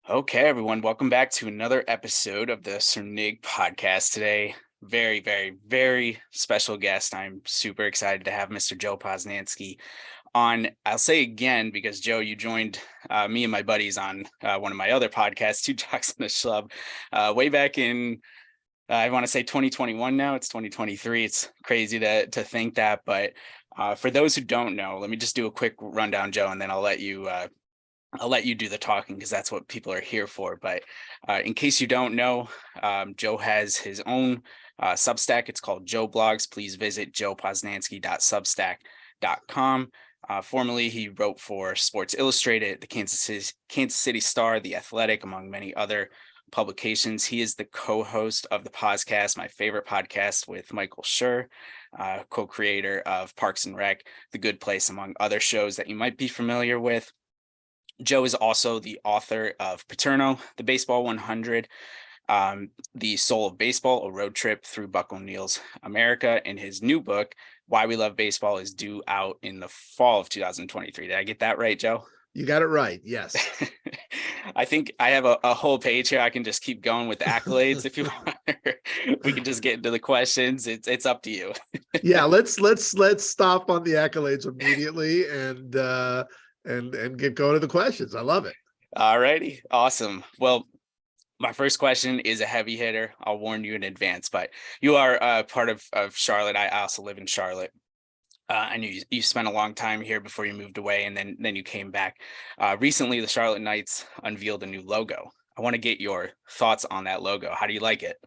Okay, everyone, welcome back to another episode of the Cernig podcast today. Very, very, very special guest. I'm super excited to have Mr. Joe Posnanski on. I'll say again, because Joe, you joined me and my buddies on one of my other podcasts, Two Jocks in the Schlub, way back in, I want to say 2021 now. It's 2023. It's crazy to think that. But for those who don't know, let me just do a quick rundown, Joe, and then I'll let you do the talking because that's what people are here for. But in case you don't know, Joe has his own Substack. It's called Joe Blogs. Please visit joeposnanski.substack.com. Formerly, he wrote for Sports Illustrated, the Kansas City Star, The Athletic, among many other publications. He is the co-host of the podcast, my favorite podcast with Michael Schur, co-creator of Parks and Rec, The Good Place, among other shows that you might be familiar with. Joe is also the author of Paterno, the Baseball 100, The Soul of Baseball, A Road Trip Through Buck O'Neill's America, and his new book, Why We Love Baseball, is due out in the fall of 2023. Did I get that right, Joe? You got it right. Yes. I think I have a whole page here. I can just keep going with the accolades if you want. We can just get into the questions. It's up to you. Yeah, let's stop on the accolades immediately and get going to the questions. I love it. All righty. Awesome. Well, my first question is a heavy hitter. I'll warn you in advance, but you are part of Charlotte. I also live in Charlotte. I knew you spent a long time here before you moved away, and then you came back. Recently, the Charlotte Knights unveiled a new logo. I want to get your thoughts on that logo. How do you like it?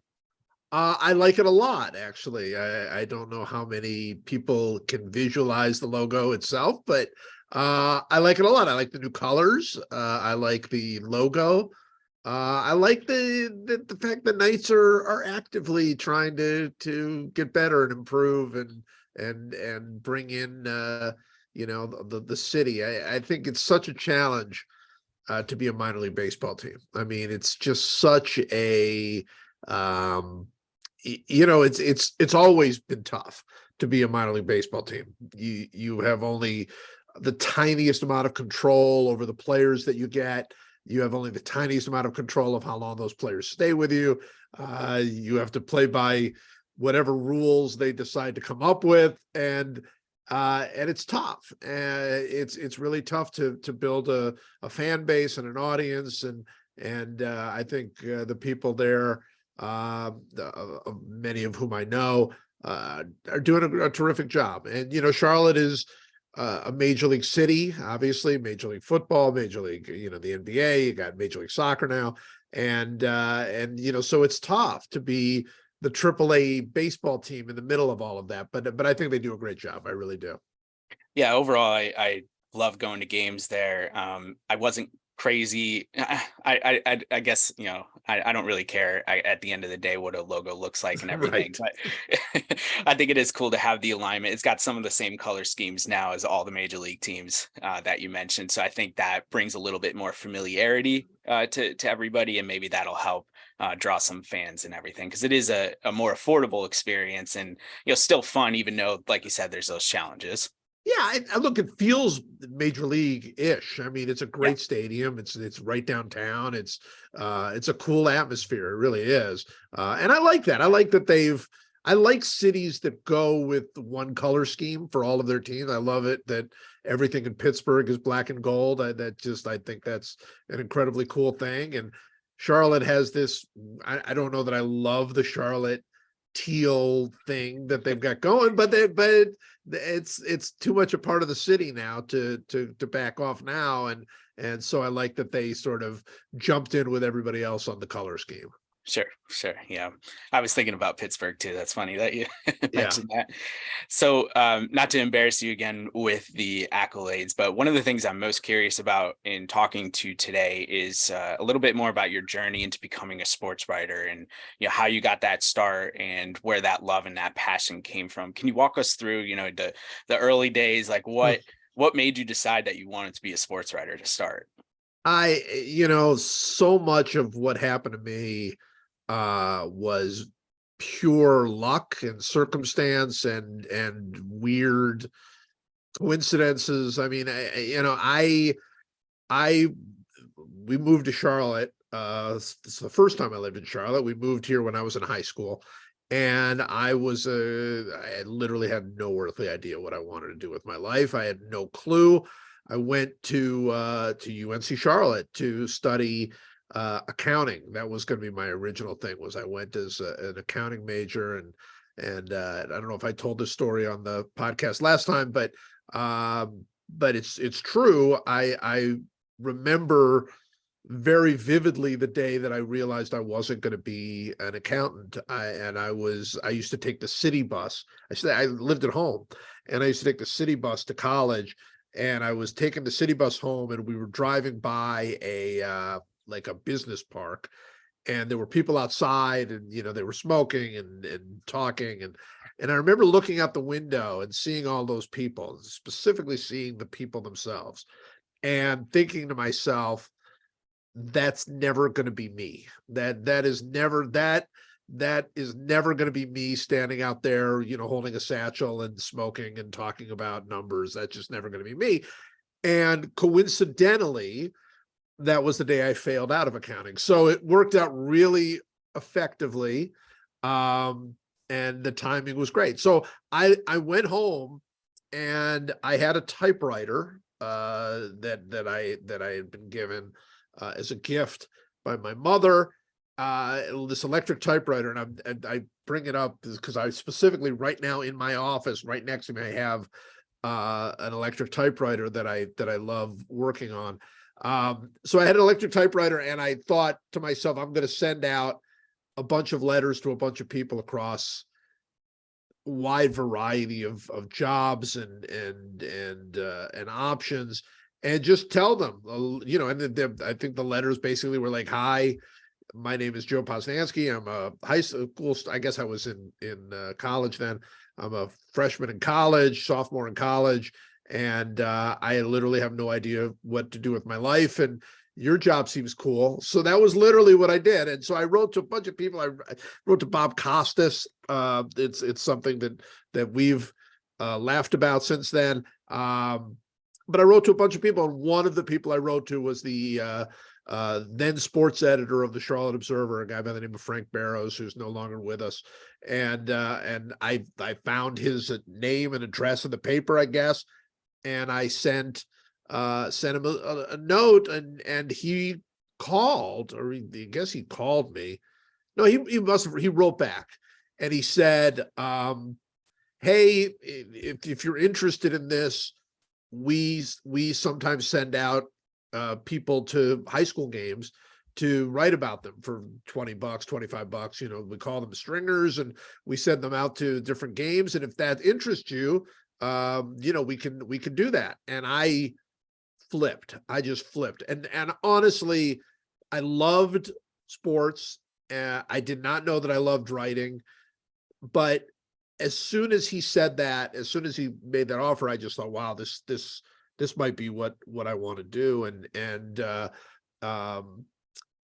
I like it a lot, actually. I don't know how many people can visualize the logo itself, but I like it a lot. I like the new colors. I like the logo. I like the fact that Knights are actively trying to get better and improve and bring in the city. I think it's such a challenge to be a minor league baseball team. I mean, it's just such a it's always been tough to be a minor league baseball team. You have only the tiniest amount of control over the players that you get. You have only the tiniest amount of control of how long those players stay with you. You have to play by whatever rules they decide to come up with, and it's tough. It's really tough to build a fan base and an audience, and I think the people there, many of whom I know, are doing a terrific job. And Charlotte is a major league city, obviously, Major League Football, Major League, the NBA, you got Major League Soccer now. And so it's tough to be the AAA baseball team in the middle of all of that. But I think they do a great job. I really do. Yeah, overall, I love going to games there. I wasn't crazy. I guess, I don't really care at the end of the day what a logo looks like and everything, Right. but I think it is cool to have the alignment. It's got some of the same color schemes now as all the major league teams that you mentioned. So I think that brings a little bit more familiarity to everybody, and maybe that'll help draw some fans and everything, because it is a more affordable experience and still fun, even though, like you said, there's those challenges. Yeah, I look, it feels major league-ish. I mean, it's a Yeah. great stadium. It's right downtown. It's a cool atmosphere. It really is. And I like that. I like cities that go with one color scheme for all of their teams. I love it that everything in Pittsburgh is black and gold. I think that's an incredibly cool thing. And Charlotte has this, I don't know that I love the Charlotte teal thing that they've got going, but it's too much a part of the city now to back off now, and so I like that they sort of jumped in with everybody else on the color scheme. Sure. Yeah. I was thinking about Pittsburgh too. That's funny that you Yeah. mentioned that. So, not to embarrass you again with the accolades, but one of the things I'm most curious about in talking to today is a little bit more about your journey into becoming a sports writer, and how you got that start and where that love and that passion came from. Can you walk us through, the early days, like what made you decide that you wanted to be a sports writer to start? So much of what happened to me was pure luck and circumstance and weird coincidences. I mean, I we moved to Charlotte. This is the first time I lived in Charlotte. We moved here when I was in high school, and I literally had no earthly idea what I wanted to do with my life. I had no clue. I went to UNC Charlotte to study accounting. That was going to be my original thing. Was I went as an accounting major, and I don't know if I told this story on the podcast last time, but it's true. I remember very vividly the day that I realized I wasn't going to be an accountant. I used to take the city bus. I lived at home, and I used to take the city bus to college, and I was taking the city bus home, and we were driving by like a business park, and there were people outside, and they were smoking and talking, and I remember looking out the window and seeing all those people, specifically seeing the people themselves, and thinking to myself, that's never going to be me. That is never going to be me standing out there, holding a satchel and smoking and talking about numbers. That's just never going to be me. And coincidentally, that was the day I failed out of accounting. So it worked out really effectively. And the timing was great. So I went home, and I had a typewriter that I had been given as a gift by my mother, this electric typewriter. And I bring it up because I specifically, right now in my office, right next to me, I have an electric typewriter that I love working on. So I had an electric typewriter, and I thought to myself, I'm going to send out a bunch of letters to a bunch of people across a wide variety of jobs and options, and just tell them, and I think the letters basically were like, "Hi, my name is Joe Posnanski. I'm a high school. I guess I was in college then. I'm a freshman in college, sophomore in college, and I literally have no idea what to do with my life. And your job seems cool." So that was literally what I did. And so I wrote to a bunch of people. I wrote to Bob Costas. It's something that we've laughed about since then. But I wrote to a bunch of people, and one of the people I wrote to was the then sports editor of the Charlotte Observer, a guy by the name of Frank Barrows, who's no longer with us. And I found his name and address in the paper, I guess, and I sent him a note, and he called, or I guess he called me. No, he wrote back, and he said, "Hey, if you're interested in this, we sometimes send out people to high school games to write about them for $20, $25. We call them stringers, and we send them out to different games. And if that interests you, we can do that." And I just flipped. And honestly, I loved sports. I did not know that I loved writing, but as soon as he said that, as soon as he made that offer, I just thought, wow, this might be what I want to do. And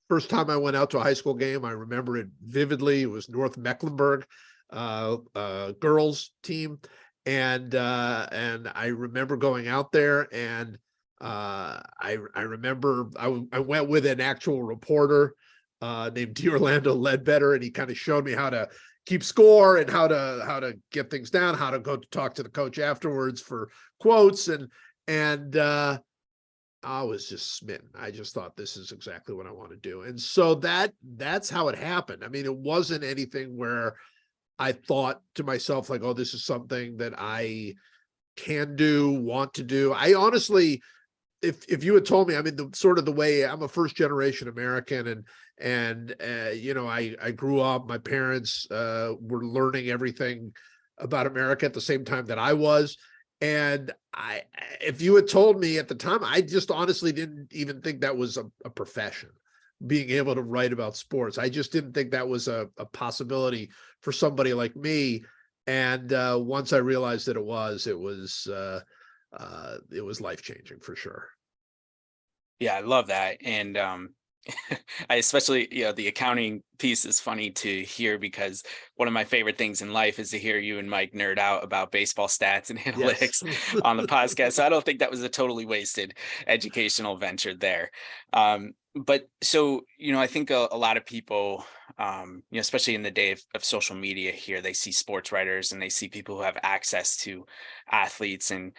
first time I went out to a high school game, I remember it vividly. It was North Mecklenburg girls team. And I remember going out there, and I remember I went with an actual reporter named D'Orlando Ledbetter, and he kind of showed me how to keep score and how to get things down, how to go to talk to the coach afterwards for quotes, and I was just smitten. I just thought, this is exactly what I want to do. And so that's how it happened. I mean, it wasn't anything where I thought to myself like, oh, this is something that I can do, want to do. I honestly, if you had told me, I mean, the way I'm a first generation American, and I grew up, my parents were learning everything about America at the same time that I was. And if you had told me at the time, I just honestly didn't even think that was a profession, being able to write about sports. I just didn't think that was a possibility for somebody like me. And once I realized that it was life-changing for sure. Yeah, I love that. And I especially, the accounting piece is funny to hear because one of my favorite things in life is to hear you and Mike nerd out about baseball stats and Yes. analytics on the podcast. So I don't think that was a totally wasted educational venture there. But so, I think a lot of people, especially in the day of social media here, they see sports writers and they see people who have access to athletes, and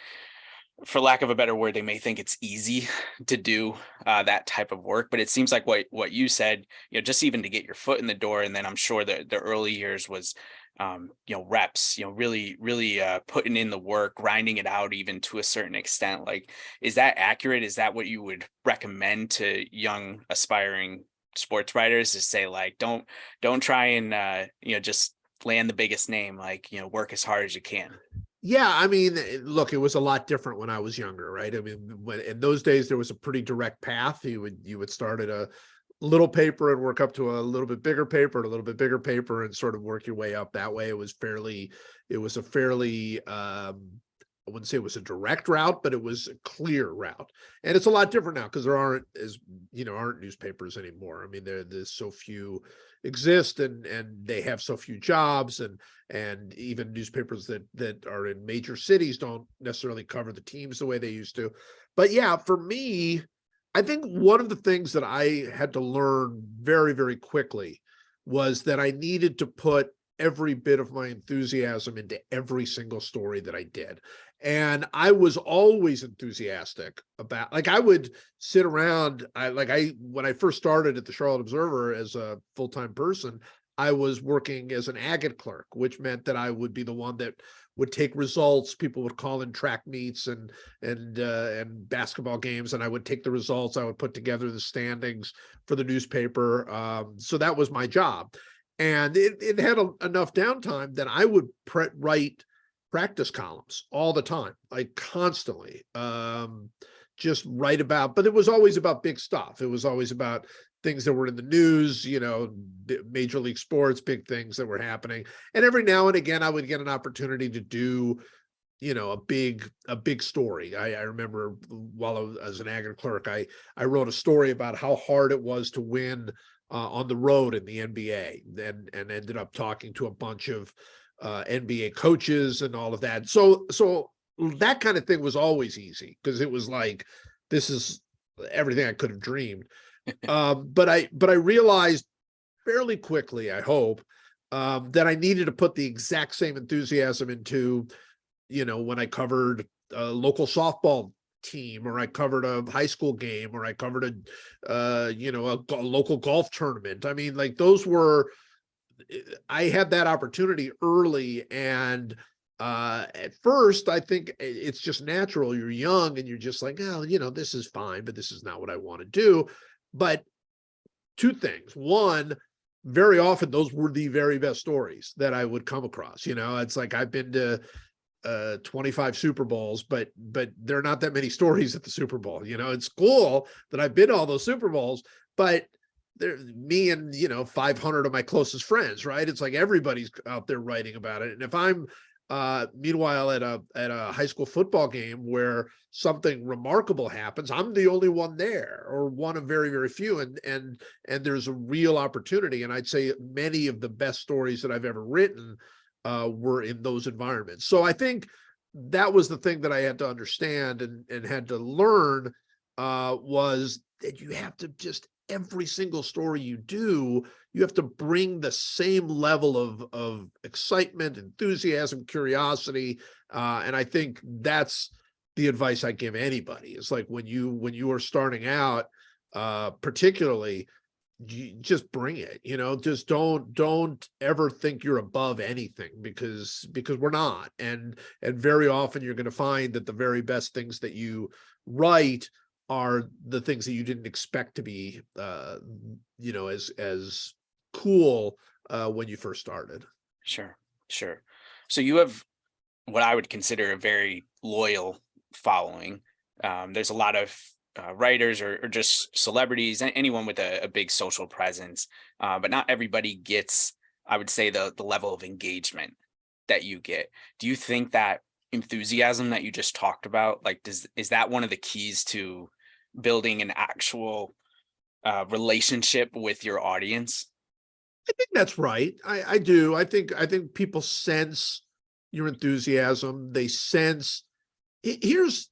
for lack of a better word, they may think it's easy to do that type of work. But it seems like what you said, just even to get your foot in the door, and then I'm sure that the early years was, reps, really putting in the work, grinding it out, even to a certain extent. Like, is that accurate? Is that what you would recommend to young aspiring sports writers? To say like, don't try and just land the biggest name. Like, work as hard as you can. Yeah, I mean, look, it was a lot different when I was younger, right? I mean, when in those days there was a pretty direct path. You would start at a little paper and work up to a little bit bigger paper, and a little bit bigger paper, and sort of work your way up that way. It was a fairly I wouldn't say it was a direct route, but it was a clear route. And it's a lot different now because there aren't newspapers anymore. I mean, there's so few exist, and they have so few jobs, and even newspapers that are in major cities don't necessarily cover the teams the way they used to. But yeah, for me, I think one of the things that I had to learn very, very quickly was that I needed to put every bit of my enthusiasm into every single story that I did. And I was always enthusiastic about, like, I would sit around. When I first started at the Charlotte Observer as a full-time person, I was working as an agate clerk, which meant that I would be the one that would take results. People would call in track meets and basketball games, and I would take the results. I would put together the standings for the newspaper. So that was my job, and it had enough downtime that I would write practice columns all the time, like constantly. Just write about, but it was always about big stuff. It was always about things that were in the news, major league sports, big things that were happening. And every now and again, I would get an opportunity to do, a big story. I remember while I was as an agate clerk, I wrote a story about how hard it was to win on the road in the NBA, and ended up talking to a bunch of NBA coaches and all of that. So that kind of thing was always easy because it was like, this is everything I could have dreamed. But I realized fairly quickly, I hope, that I needed to put the exact same enthusiasm into, when I covered a local softball team, or I covered a high school game, or I covered a local golf tournament. I mean, like, I had that opportunity early, and at first I think it's just natural. You're young and you're just like, oh, this is fine, but this is not what I want to do. But two things. One, very often those were the very best stories that I would come across. It's like, I've been to 25 Super Bowls, but there are not that many stories at the Super Bowl. It's cool that I've been to all those Super Bowls, but me and 500 of my closest friends, right? It's like everybody's out there writing about it. And if I'm meanwhile at a high school football game where something remarkable happens, I'm the only one there, or one of very, very few, and there's a real opportunity. And I'd say many of the best stories that I've ever written were in those environments. So I think that was the thing that I had to understand and had to learn, was that you have to just, every single story you do, you have to bring the same level of excitement, enthusiasm, curiosity. And I think that's the advice I give anybody. It's like, when you are starting out, particularly, you just bring it. Just don't ever think you're above anything, because we're not. And very often you're going to find that the very best things that you write are the things that you didn't expect to be as cool when you first started. Sure, sure. So you have what I would consider a very loyal following. There's a lot of writers, or just celebrities, anyone with a big social presence, but not everybody gets, I would say, the level of engagement that you get. Do you think that enthusiasm that you just talked about, like, is that one of the keys to building an actual relationship with your audience? I think that's right. I do. I think people sense your enthusiasm. They sense here's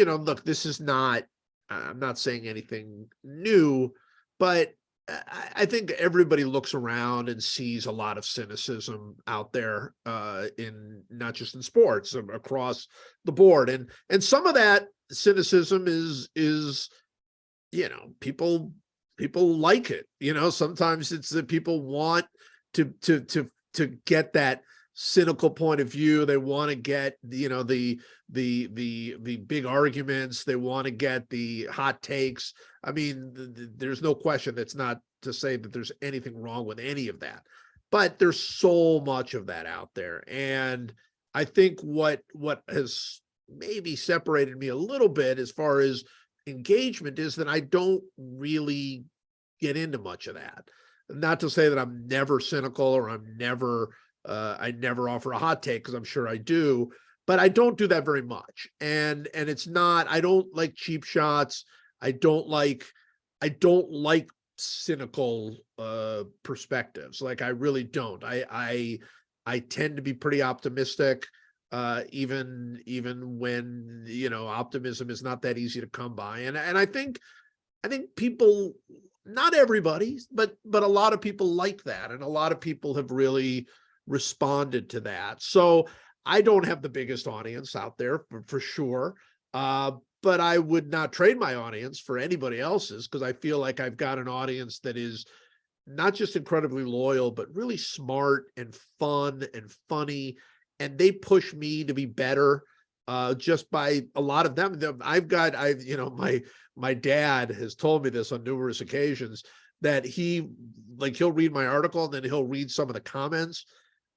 look, this is not I'm not saying anything new, but I think everybody looks around and sees a lot of cynicism out there in not just in sports, across the board. And some of that cynicism is people like it. Sometimes it's that people want to get that cynical point of view. They want to get the big arguments. They want to get the hot takes. I mean, there's no question. That's not to say that there's anything wrong with any of that, but there's so much of that out there. And I think what has maybe separated me a little bit as far as engagement is that I don't really get into much of that. Not to say that I'm never cynical or I never offer a hot take, because I'm sure I do, but I don't do that very much. And it's not, I don't like cheap shots. I don't like cynical perspectives. Like, I really don't. I tend to be pretty optimistic, even when optimism is not that easy to come by. And I think people, not everybody, but a lot of people like that, and a lot of people have really responded to that. So I don't have the biggest audience out there for sure, but I would not trade my audience for anybody else's, because I feel like I've got an audience that is not just incredibly loyal, but really smart and fun and funny, and they push me to be better. Just by a lot of them. My dad has told me this on numerous occasions, that he'll read my article and then he'll read some of the comments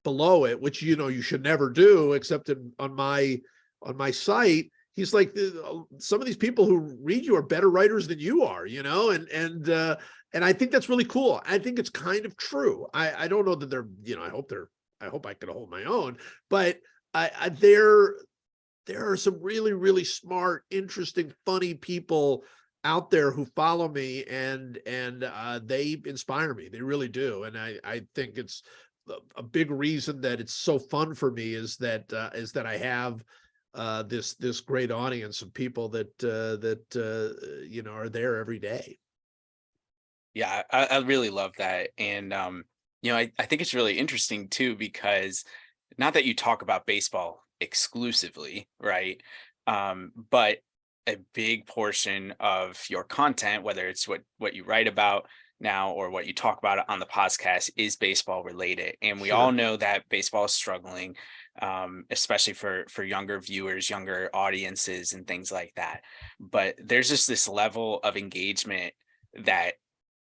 below it, which you should never do except on my site. He's like, some of these people who read you are better writers than you are, and I think that's really cool. I think it's kind of true. I don't know that they're, I hope I could hold my own, but there are some really, really smart, interesting, funny people out there who follow me, and they inspire me. They really do. And I think it's a big reason that it's so fun for me is that I have this great audience of people that are there every day. Yeah, I really love that. And I think it's really interesting too, because not that you talk about baseball exclusively, right? But a big portion of your content, whether it's what you write about now or what you talk about on the podcast, is baseball related. And we all Sure. know that baseball is struggling, especially for younger viewers, younger audiences, and things like that. But there's just this level of engagement that,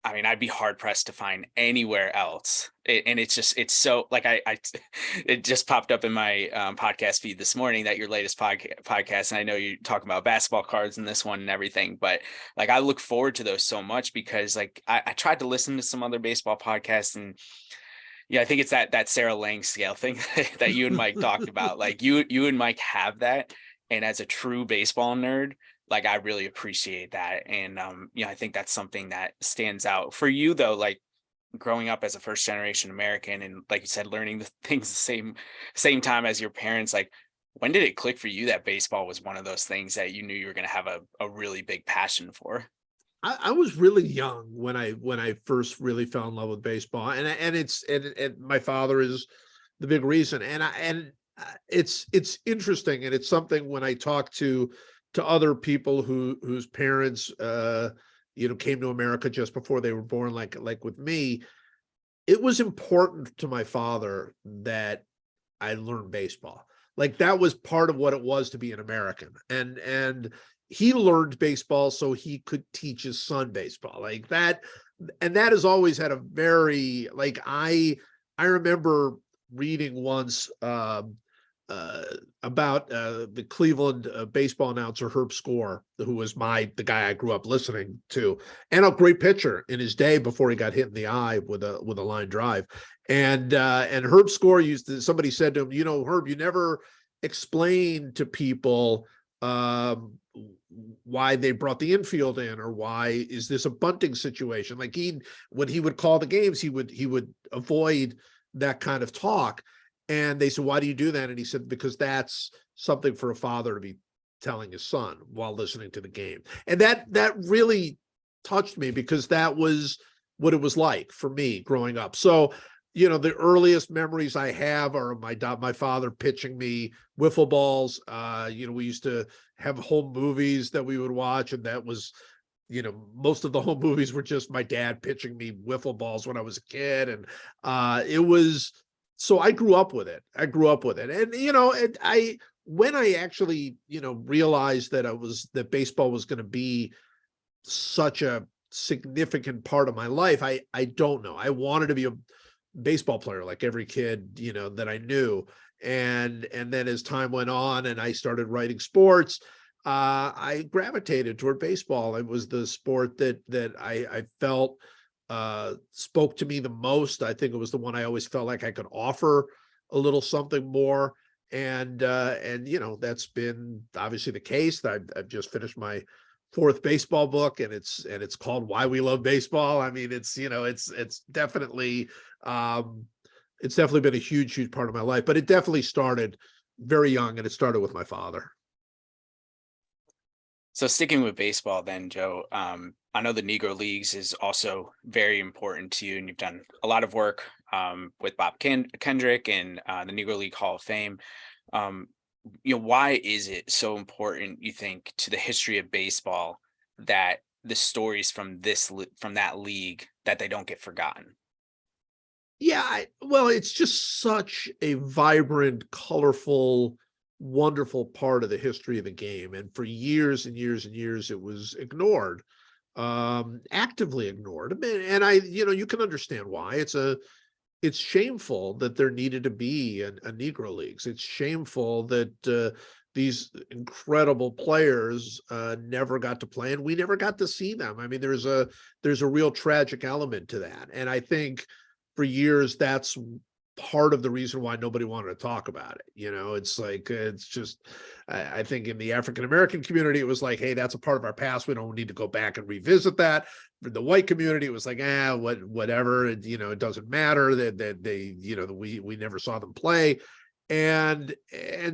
I mean, I'd be hard pressed to find anywhere else. And it's so like, it just popped up in my podcast feed this morning that your latest podcast, and I know you talk about basketball cards in this one and everything, but like, I look forward to those so much, because like, I tried to listen to some other baseball podcasts, and yeah, I think it's that Sarah Lang scale thing that you and Mike talked about. Like, you and Mike have that. And as a true baseball nerd, like, I really appreciate that. And I think that's something that stands out for you though, like growing up as a first generation American, and like you said, learning the things the same time as your parents. Like, when did it click for you that baseball was one of those things that you knew you were going to have a really big passion for? I was really young when I first really fell in love with baseball, and my father is the big reason. It's interesting, and it's something when I talk to other people whose parents came to America just before they were born, like with me. It was important to my father that I learned baseball. Like, that was part of what it was to be an American. And he learned baseball so he could teach his son baseball, like that. And that has always had a very, like, I remember reading once about the Cleveland baseball announcer Herb Score, who was the guy I grew up listening to, and a great pitcher in his day before he got hit in the eye with a line drive. And Herb Score somebody said to him, Herb, you never explain to people why they brought the infield in, or why is this a bunting situation? Like when he would call the games, he would avoid that kind of talk. And they said, why do you do that? And he said, because that's something for a father to be telling his son while listening to the game. And that really touched me, because that was what it was like for me growing up. So, the earliest memories I have are my father pitching me wiffle balls. We used to have home movies that we would watch, and that was, most of the home movies were just my dad pitching me wiffle balls when I was a kid. And it was, so I grew up with it. And, when I actually, realized that baseball was going to be such a significant part of my life, I don't know. I wanted to be a baseball player like every kid, that I knew. And then as time went on and I started writing sports, I gravitated toward baseball. It was the sport that I felt spoke to me the most. I think it was the one I always felt like I could offer a little something more. And that's been obviously the case. I've just finished my fourth baseball book, and it's called Why We Love Baseball. I mean, it's definitely been a huge part of my life, but it definitely started very young, and it started with my father. So sticking with baseball then, Joe, I know the Negro Leagues is also very important to you, and you've done a lot of work with Bob Kendrick and the Negro League Hall of Fame. Why is it so important, you think, to the history of baseball that the stories from that league, that they don't get forgotten? Yeah, well, it's just such a vibrant, colorful, wonderful part of the history of the game. And for years and years and years, it was ignored, actively ignored. I mean, and you can understand why. It's shameful that there needed to be a Negro Leagues. It's shameful that these incredible players never got to play, and we never got to see them. I mean, there's a real tragic element to that. And I think for years, that's part of the reason why nobody wanted to talk about it. It's like, it's just, I think in the African-American community, it was like, hey, that's a part of our past. We don't need to go back and revisit that. For the white community, it was like, whatever, it doesn't matter that we never saw them play. And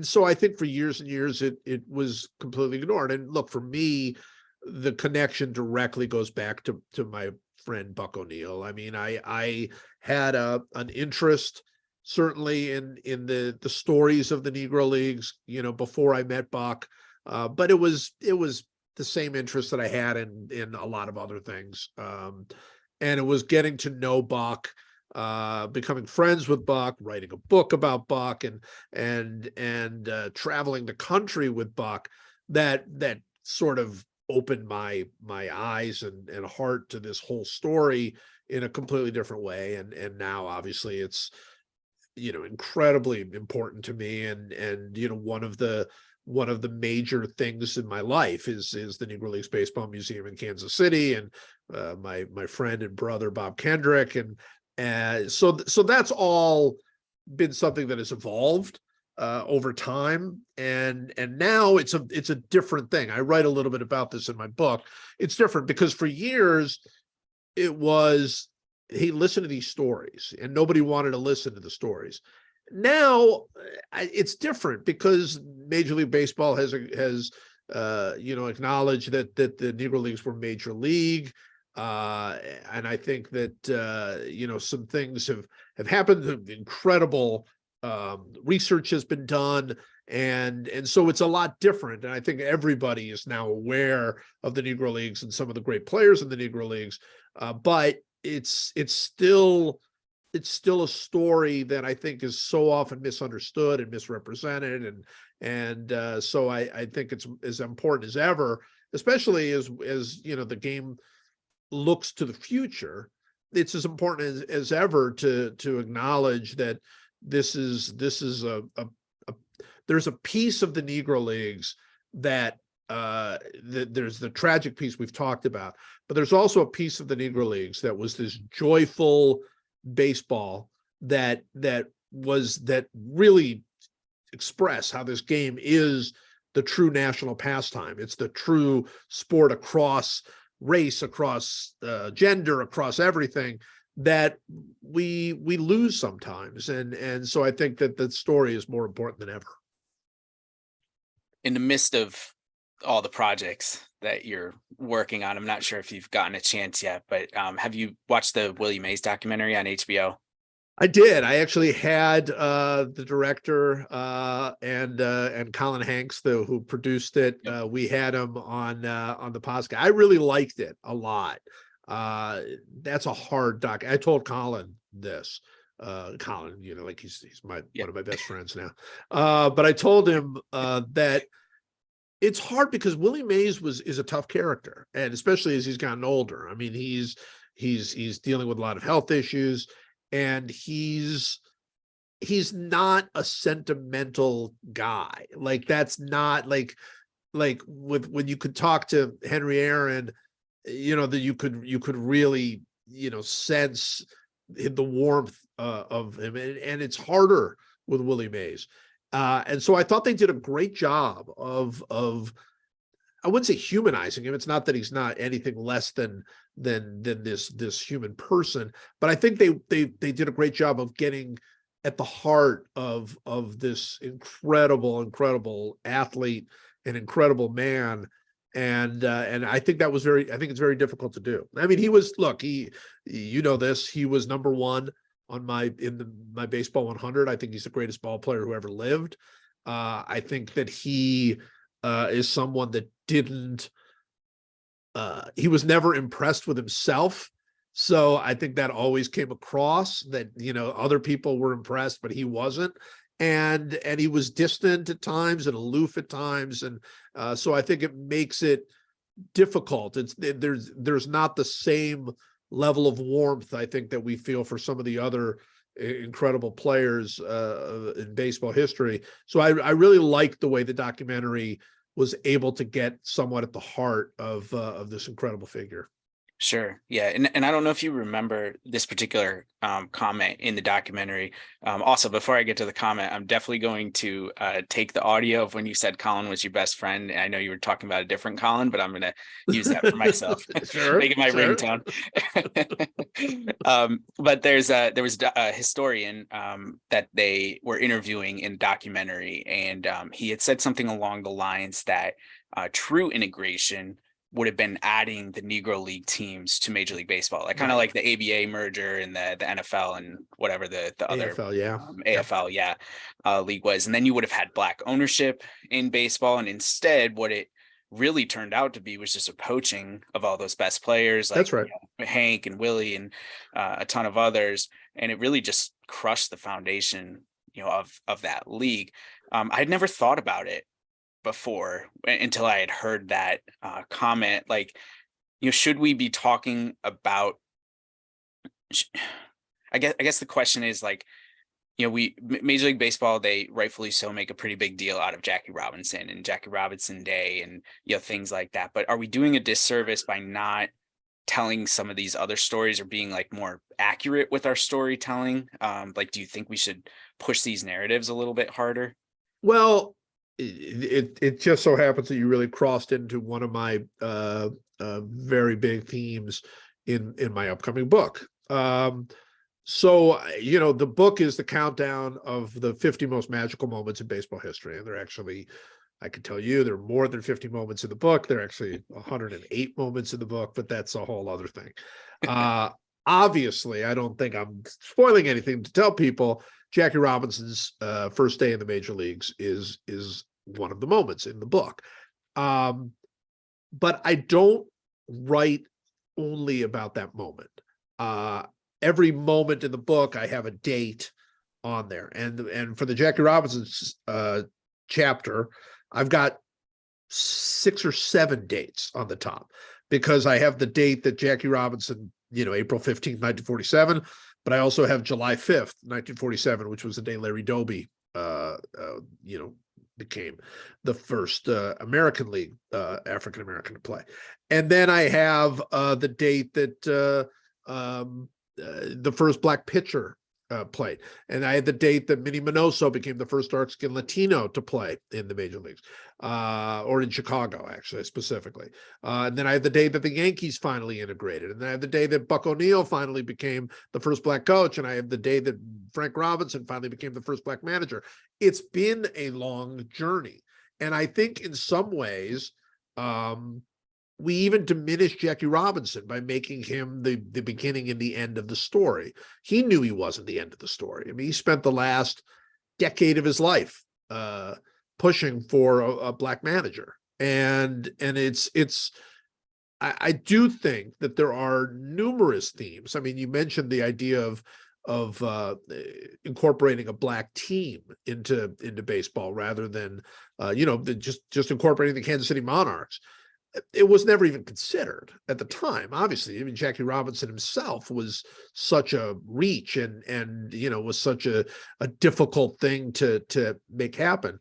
so I think for years and years, it was completely ignored. And look, for me, the connection directly goes back to my friend Buck O'Neill. I mean, I had an interest certainly in the stories of the Negro Leagues, before I met Buck, but it was the same interest that I had in a lot of other things, and it was getting to know Buck, becoming friends with Buck, writing a book about Buck, and traveling the country with Buck, that sort of opened my eyes and heart to this whole story in a completely different way. And now obviously it's, incredibly important to me. And one of the major things in my life is the Negro Leagues Baseball Museum in Kansas City, and my friend and brother Bob Kendrick. And so that's all been something that has evolved over time, and now it's a different thing. I write a little bit about this in my book. It's different because for years it was, hey, listen to these stories, and nobody wanted to listen to the stories. Now it's different because Major League Baseball has acknowledged that the Negro Leagues were major league. And I think that some things have happened. Incredible research has been done, and so it's a lot different. And I think everybody is now aware of the Negro Leagues and some of the great players in the Negro Leagues. But it's still a story that I think is so often misunderstood and misrepresented. And so I think it's as important as ever, especially as the game looks to the future. It's as important as ever to acknowledge that this is there's a piece of the Negro Leagues that there's the tragic piece we've talked about, but there's also a piece of the Negro Leagues that was this joyful baseball that really express how this game is the true national pastime. It's the true sport across race, across gender, across everything that we lose sometimes. And so I think that the story is more important than ever. In the midst of all the projects that you're working on, I'm not sure if you've gotten a chance yet, but have you watched the Willie Mays documentary on HBO? I did. I actually had the director and Colin Hanks, who produced it. Yep. We had him on the podcast. I really liked it a lot. That's a hard doc. I told Colin this. Colin, like he's one of my best friends now. But I told him that it's hard because Willie Mays is a tough character, and especially as he's gotten older. I mean, he's dealing with a lot of health issues. And he's not a sentimental guy. Like that's not like with when you could talk to Henry Aaron, that you could really sense the warmth of him, and it's harder with Willie Mays. And so I thought they did a great job of I wouldn't say humanizing him. It's not that he's not anything less than this human person, but I think they did a great job of getting at the heart of this incredible athlete, an incredible man. And I think it's very difficult to do. I mean, he was he was number one on my baseball 100. I think he's the greatest ball player who ever lived. I think that he is someone that he was never impressed with himself. So I think that always came across that, other people were impressed, but he wasn't. And he was distant at times and aloof at times. And so I think it makes it difficult. There's not the same level of warmth, I think, that we feel for some of the other incredible players in baseball history. So I really liked the way the documentary was able to get somewhat at the heart of this incredible figure. Sure. Yeah. And I don't know if you remember this particular comment in the documentary. Also, before I get to the comment, I'm definitely going to take the audio of when you said Colin was your best friend. And I know you were talking about a different Colin, but I'm going to use that for myself. Sure, Make it my sure. ringtone. But there was a historian that they were interviewing in documentary, and he had said something along the lines that true integration would have been adding the Negro League teams to Major League Baseball, like kind of like the ABA merger and the NFL and whatever the other AFL, yeah. AFL, league was. And then you would have had black ownership in baseball. And instead, what it really turned out to be was just a poaching of all those best players, like That's right. Hank and Willie and a ton of others. And it really just crushed the foundation, of that league. I'd never thought about it before until I had heard that comment. Like, should we be talking about? I guess the question is like, Major League Baseball, they rightfully so make a pretty big deal out of Jackie Robinson and Jackie Robinson Day and things like that. But are we doing a disservice by not telling some of these other stories or being like more accurate with our storytelling? Like, do you think we should push these narratives a little bit harder? Well, it just so happens that you really crossed into one of my very big themes in my upcoming book. So the book is the countdown of the 50 most magical moments in baseball history, and they're actually, I can tell you, there are more than 50 moments in the book. There are actually 108 moments in the book, but that's a whole other thing. Obviously, I don't think I'm spoiling anything to tell people Jackie Robinson's first day in the major leagues is one of the moments in the book. But I don't write only about that moment. Every moment in the book, I have a date on there. And for the Jackie Robinson chapter, I've got 6 or 7 dates on the top, because I have the date that Jackie Robinson, April 15th, 1947, but I also have July 5th, 1947, which was the day Larry Doby, became the first American League African-American to play. And then I have the date that the first black pitcher played. And I had the date that Minnie Minoso became the first dark-skinned Latino to play in the major leagues, or in Chicago, actually, specifically. And then I had the day that the Yankees finally integrated. And then I had the day that Buck O'Neill finally became the first Black coach. And I have the day that Frank Robinson finally became the first Black manager. It's been a long journey. And I think in some ways, we even diminished Jackie Robinson by making him the beginning and the end of the story. He knew he wasn't the end of the story. I mean, he spent the last decade of his life pushing for a Black manager. And I do think that there are numerous themes. I mean, you mentioned the idea of incorporating a Black team into baseball rather than just incorporating the Kansas City Monarchs. It was never even considered at the time. Obviously, I mean, Jackie Robinson himself was such a reach and was such a difficult thing to make happen.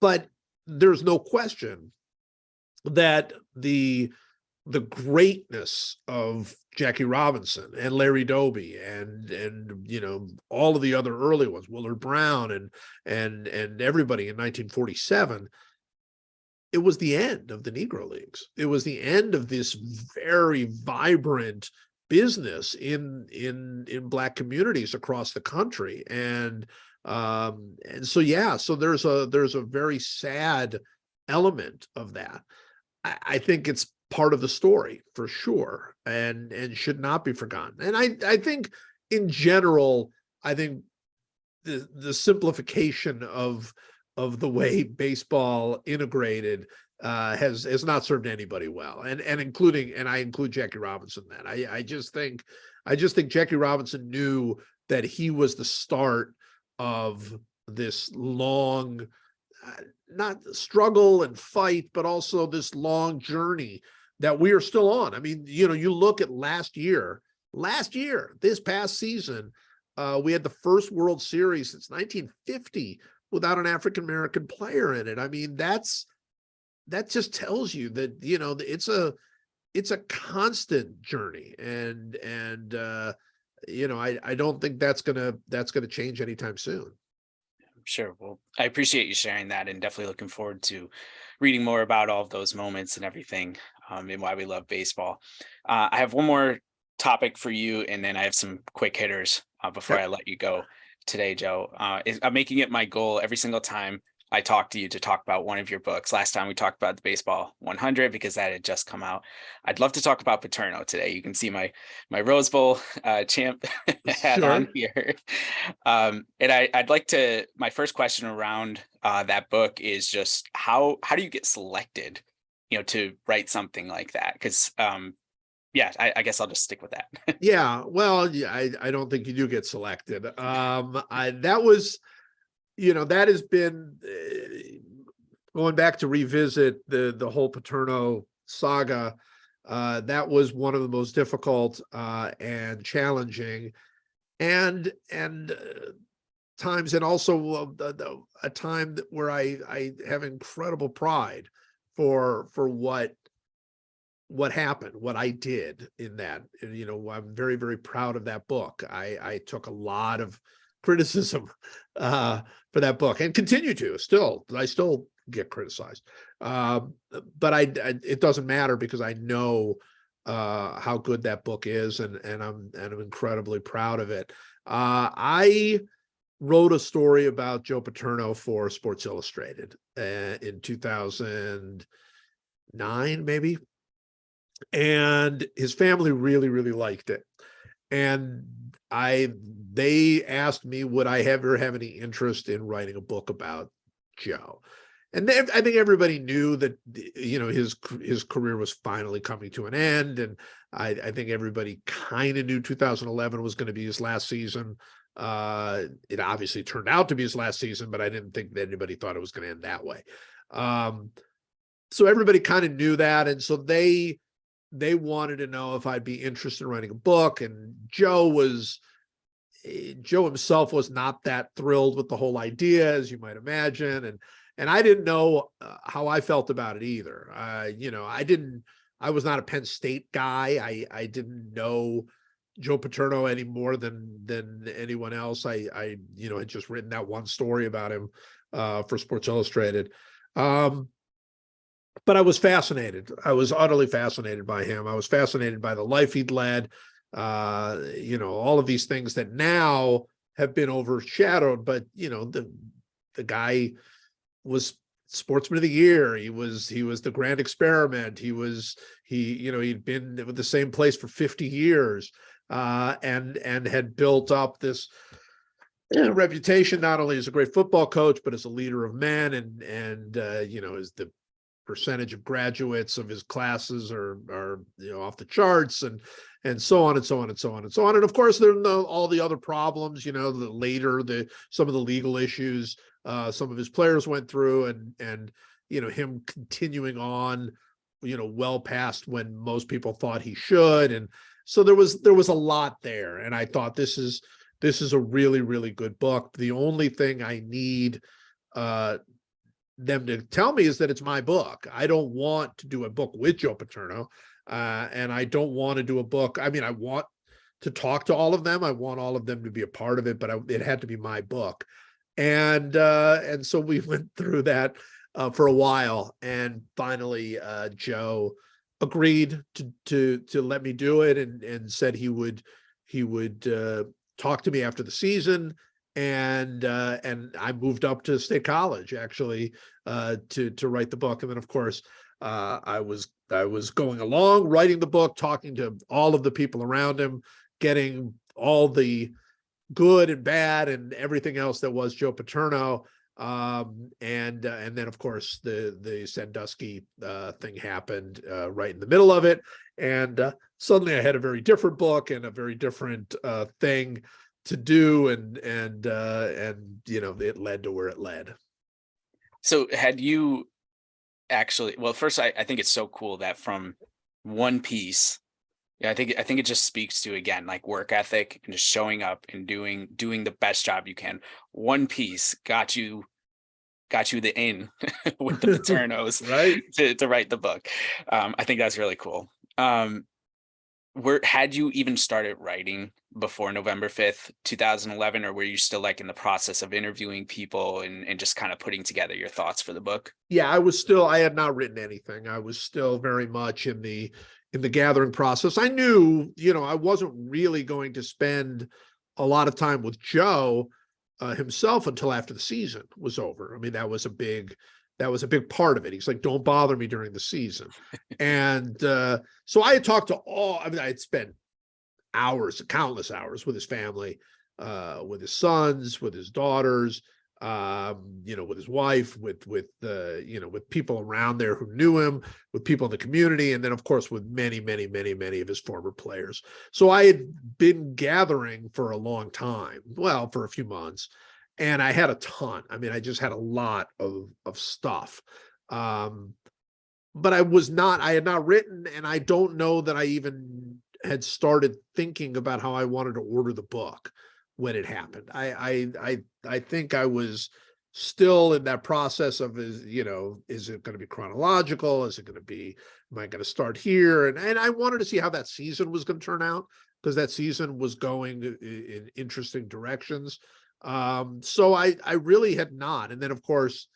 But there's no question that the greatness of Jackie Robinson and Larry Doby and all of the other early ones, Willard Brown and everybody in 1947, it was the end of the Negro Leagues. It was the end of this very vibrant business in Black communities across the country. And so there's a very sad element of that. I think it's part of the story for sure, and should not be forgotten. And I think in general, I think the simplification of the way baseball integrated has not served anybody well, and I include Jackie Robinson. That I just think Jackie Robinson knew that he was the start of this long, not struggle and fight, but also this long journey that we are still on. I mean, you look at last year, this past season, we had the first World Series since 1950 without an African-American player in it. I mean, that just tells you that, it's a constant journey. And I don't think that's gonna change anytime soon. Sure. Well, I appreciate you sharing that, and definitely looking forward to reading more about all of those moments and everything, and why we love baseball. I have one more topic for you, and then I have some quick hitters before Okay. I let you go today, Joe. I'm making it my goal every single time I talk to you to talk about one of your books. Last time we talked about the Baseball 100 because that had just come out. I'd love to talk about Paterno today. You can see my Rose Bowl champ hat Sure. on here. And I'd like to, my first question around that book is just how do you get selected, to write something like that? Because I guess I'll just stick with that. Yeah, well, I don't think you do get selected. That has been going back to revisit the whole Paterno saga. That was one of the most difficult and challenging and times, and also a time where I have incredible pride for what happened, what I did in that. I'm very, very proud of that book. I took a lot of criticism for that book and continue to I still get criticized. But it doesn't matter because I know how good that book is, and I'm incredibly proud of it. I wrote a story about Joe Paterno for Sports Illustrated in 2009, maybe. And his family really, really liked it. And they asked me, would I ever have any interest in writing a book about Joe? And I think everybody knew that, his career was finally coming to an end. And I think everybody kind of knew 2011 was going to be his last season. It obviously turned out to be his last season, but I didn't think that anybody thought it was going to end that way. So everybody kind of knew that. And so they wanted to know if I'd be interested in writing a book. And Joe himself was not that thrilled with the whole idea, as you might imagine. And I didn't know how I felt about it either. I was not a Penn State guy. I didn't know Joe Paterno any more than anyone else. I had just written that one story about him for Sports Illustrated. But I was fascinated. I was utterly fascinated by him. I was fascinated by the life he'd led. All of these things that now have been overshadowed. But the guy was Sportsman of the Year. He was the Grand Experiment. He'd been with the same place for 50 years, and had built up this reputation not only as a great football coach but as a leader of men, and as the percentage of graduates of his classes are off the charts, and so on and so on and so on and so on. And of course there are all the other problems, some of the legal issues some of his players went through, and him continuing on well past when most people thought he should. And so there was a lot there, and I thought this is a really, really good book. The only thing I need them to tell me is that it's my book. I don't want to do a book with Joe Paterno, and I don't want to do a book. I mean, I want to talk to all of them. I want all of them to be a part of it, but it had to be my book. And so we went through that for a while, and finally Joe agreed to let me do it, and said he would talk to me after the season. And I moved up to State College actually to write the book. And then of course I was going along writing the book, talking to all of the people around him, getting all the good and bad and everything else that was Joe Paterno. And then of course the Sandusky thing happened right in the middle of it, and suddenly I had a very different book and a very different thing to do, and it led to where it led. So had you actually, well, first I think it's so cool that from one piece, I think it just speaks to, again, like work ethic and just showing up and doing the best job you can. One piece got you the in with the Paternos Right. to write the book. I think that's really cool. Had you even started writing before November 5th, 2011, or were you still like in the process of interviewing people and just kind of putting together your thoughts for the book? Yeah, I had not written anything. I was still very much in the gathering process. I knew, I wasn't really going to spend a lot of time with Joe himself until after the season was over. I mean, that was a big part of it. He's like, don't bother me during the season. And so I had talked to I had spent hours, countless hours with his family, with his sons, with his daughters, with his wife, with people around there who knew him, with people in the community, and then of course with many, many, many, many of his former players. So I had been gathering for a long time, well, for a few months, and I had a ton. I mean, I just had a lot of stuff. But I had not written, and I don't know that I even had started thinking about how I wanted to order the book when it happened. I think I was still in that process of, is it going to be chronological? Is it going to be, am I going to start here? And I wanted to see how that season was going to turn out, because that season was going in interesting directions. So I really had not. And then of course,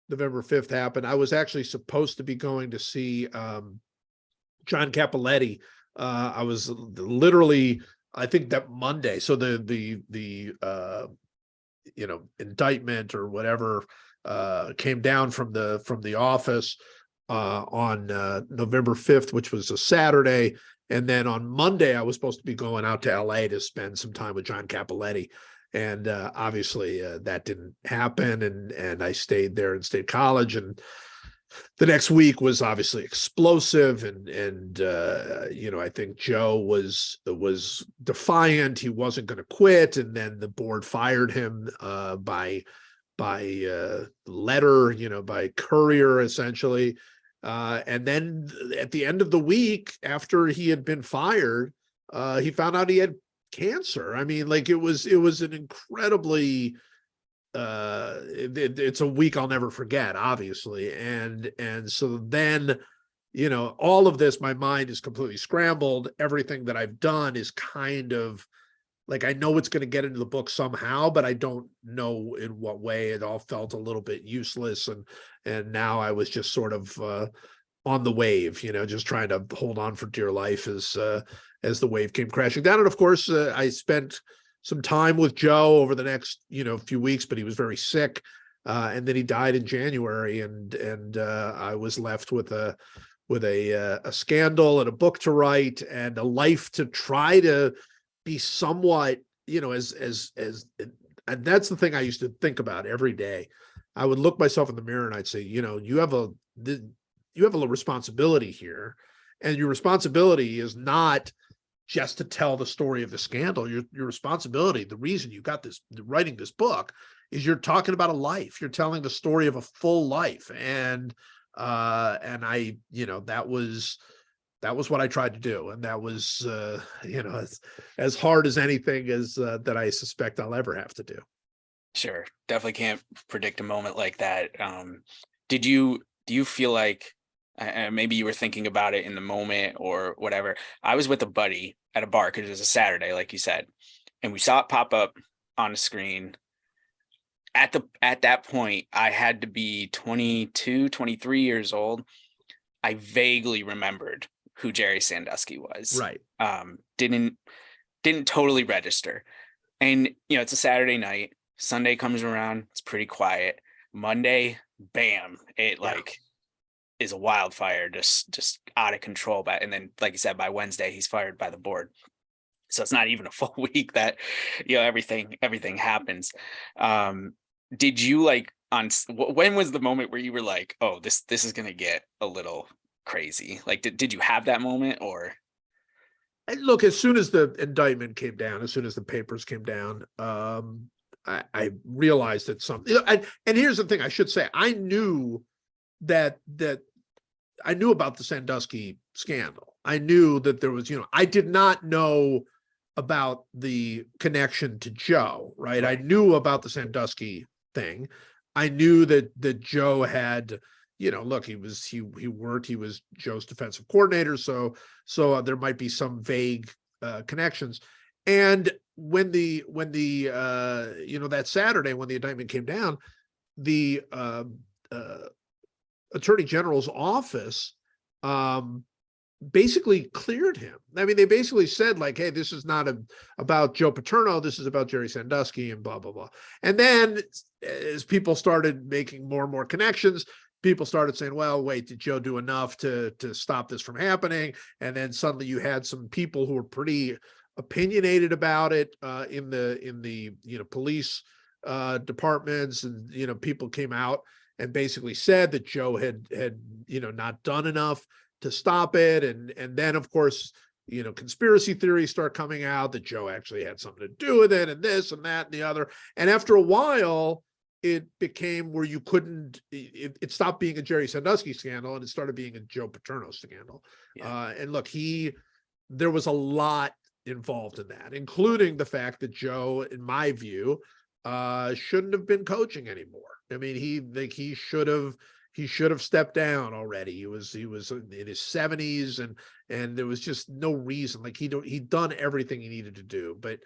November 5th happened. I was actually supposed to be going to see John Cappelletti. I was literally, I think that Monday. So the indictment or whatever came down from the office on November 5th, which was a Saturday. And then on Monday, I was supposed to be going out to LA to spend some time with John Cappelletti. And obviously that didn't happen. And I stayed there in State College. And the next week was obviously explosive. And I think Joe was defiant. He wasn't going to quit. And then the board fired him by letter, by courier, essentially. And then at the end of the week, after he had been fired, he found out he had cancer. I mean, like it was an incredibly it's a week I'll never forget, obviously. And so then, all of this, my mind is completely scrambled. Everything that I've done is kind of like, I know it's going to get into the book somehow, but I don't know in what way. It all felt a little bit useless. And now I was just sort of on the wave, just trying to hold on for dear life as the wave came crashing down. And of course, I spent some time with Joe over the next, few weeks, but he was very sick. And then he died in January, and I was left with a scandal and a book to write and a life to try to be somewhat, and that's the thing I used to think about every day. I would look myself in the mirror and I'd say, you have a responsibility here, and your responsibility is not just to tell the story of the scandal. Your responsibility, the reason you got this writing this book, is you're talking about a life. You're telling the story of a full life, and I, that was what I tried to do, and that was as hard as anything as that I suspect I'll ever have to do. Sure, definitely can't predict a moment like that. Do you feel like maybe you were thinking about it in the moment or whatever? I was with a buddy at a bar because it was a Saturday, like you said, and we saw it pop up on the screen. At that point, I had to be 22, 23 years old. I vaguely remembered who Jerry Sandusky was. Right. Didn't totally register. And it's a Saturday night. Sunday comes around, it's pretty quiet. Monday, bam, it is a wildfire, just out of control. And then, like you said, by Wednesday, he's fired by the board. So it's not even a full week that everything happens. Did you when was the moment where you were like, oh, this is gonna get a little crazy? Like, did you have that moment? Or look, as soon as the indictment came down, as soon as the papers came down, I realized that something, and here's the thing I should say, I knew that I knew about the Sandusky scandal. I knew that there was, I did not know about the connection to Joe, right? I knew about the Sandusky thing. I knew that Joe had, look, he was Joe's defensive coordinator. So there might be some vague connections. And when that Saturday, when the indictment came down, the Attorney General's office basically cleared him. I mean, they basically said, like, hey, this is not about Joe Paterno, this is about Jerry Sandusky, and blah, blah, blah. And then as people started making more and more connections, people started saying, well, wait, did Joe do enough to stop this from happening? And then suddenly you had some people who were pretty opinionated about it in the police departments, and people came out and basically said that Joe had not done enough to stop it. And then, of course, conspiracy theories start coming out that Joe actually had something to do with it, and this and that and the other. And after a while, it became where you couldn't, it stopped being a Jerry Sandusky scandal and it started being a Joe Paterno scandal. Yeah. And look, there was a lot involved in that, including the fact that Joe, in my view, shouldn't have been coaching anymore. I mean, he should have stepped down already. He was in his 70s, and there was just no reason. Like, he'd done everything he needed to do. But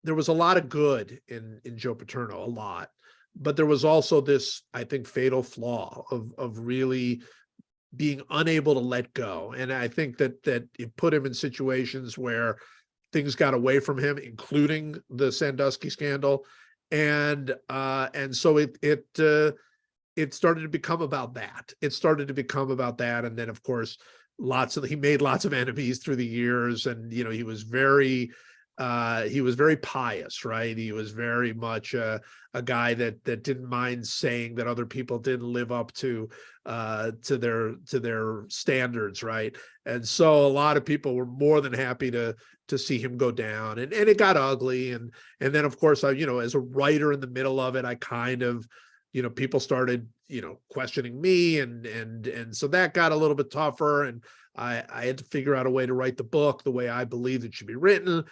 there was a lot of good in Joe Paterno, a lot. But there was also this, I think, fatal flaw of really being unable to let go. And I think that it put him in situations where things got away from him, including the Sandusky scandal. And so it started to become about that. It started to become about that. And then, of course, he made lots of enemies through the years. And, he was very pious, right? He was very much a guy that didn't mind saying that other people didn't live up to their standards, right? And so a lot of people were more than happy to see him go down, and it got ugly. And then, of course, as a writer in the middle of it, I kind of, people started, questioning me, and so that got a little bit tougher. And I had to figure out a way to write the book the way I believed it should be written,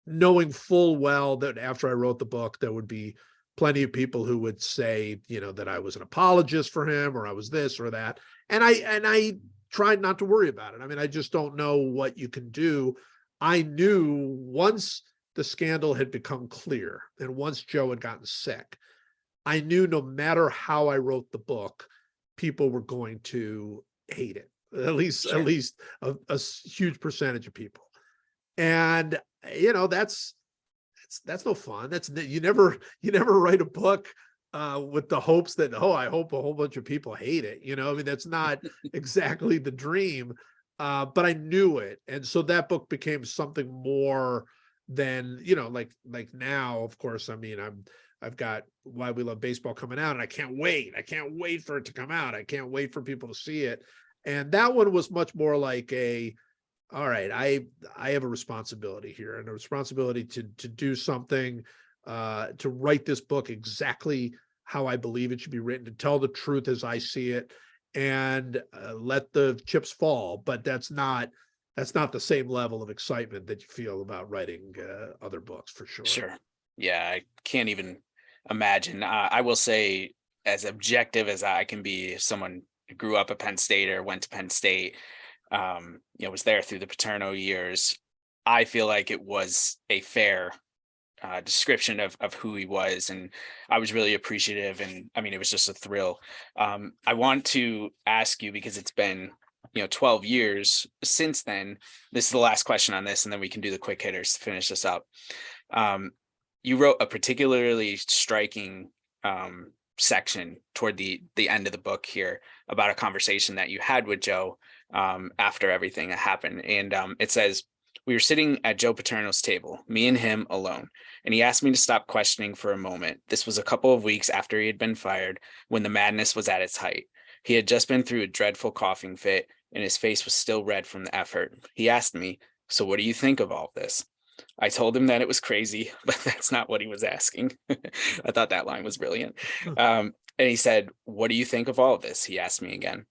knowing full well that after I wrote the book, there would be plenty of people who would say, that I was an apologist for him, or I was this or that. And I tried not to worry about it. I mean, I just don't know what you can do. I knew once the scandal had become clear and once Joe had gotten sick, I knew no matter how I wrote the book, people were going to hate it. At least a huge percentage of people. And that's no fun. You never write a book with the hopes that, I hope a whole bunch of people hate it. I mean, that's not exactly the dream. But I knew it. And so that book became something more than, like now, of course, I mean, I've got Why We Love Baseball coming out, and I can't wait. I can't wait for it to come out. I can't wait for people to see it. And that one was much more like all right, I have a responsibility here, and a responsibility to do something, to write this book exactly how I believe it should be written, to tell the truth as I see it, and let the chips fall. But that's not the same level of excitement that you feel about writing other books, for sure. Sure. Yeah, I can't even imagine. I will say, as objective as I can be, someone who grew up at Penn State or went to Penn State, was there through the Paterno years, I feel like it was a fair description of who he was, and I was really appreciative. And I mean, it was just a thrill. I want to ask you, because it's been 12 years since then. This is the last question on this, and then we can do the quick hitters to finish this up. You wrote a particularly striking section toward the end of the book here about a conversation that you had with Joe after everything that happened. And it says, "We were sitting at Joe Paterno's table, me and him alone, and he asked me to stop questioning for a moment. This was a couple of weeks after he had been fired, when the madness was at its height. He had just been through a dreadful coughing fit, and his face was still red from the effort. He asked me, 'So what do you think of all this?' I told him that it was crazy, but that's not what he was asking." I thought that line was brilliant. And he said, "What do you think of all of this?" He asked me again.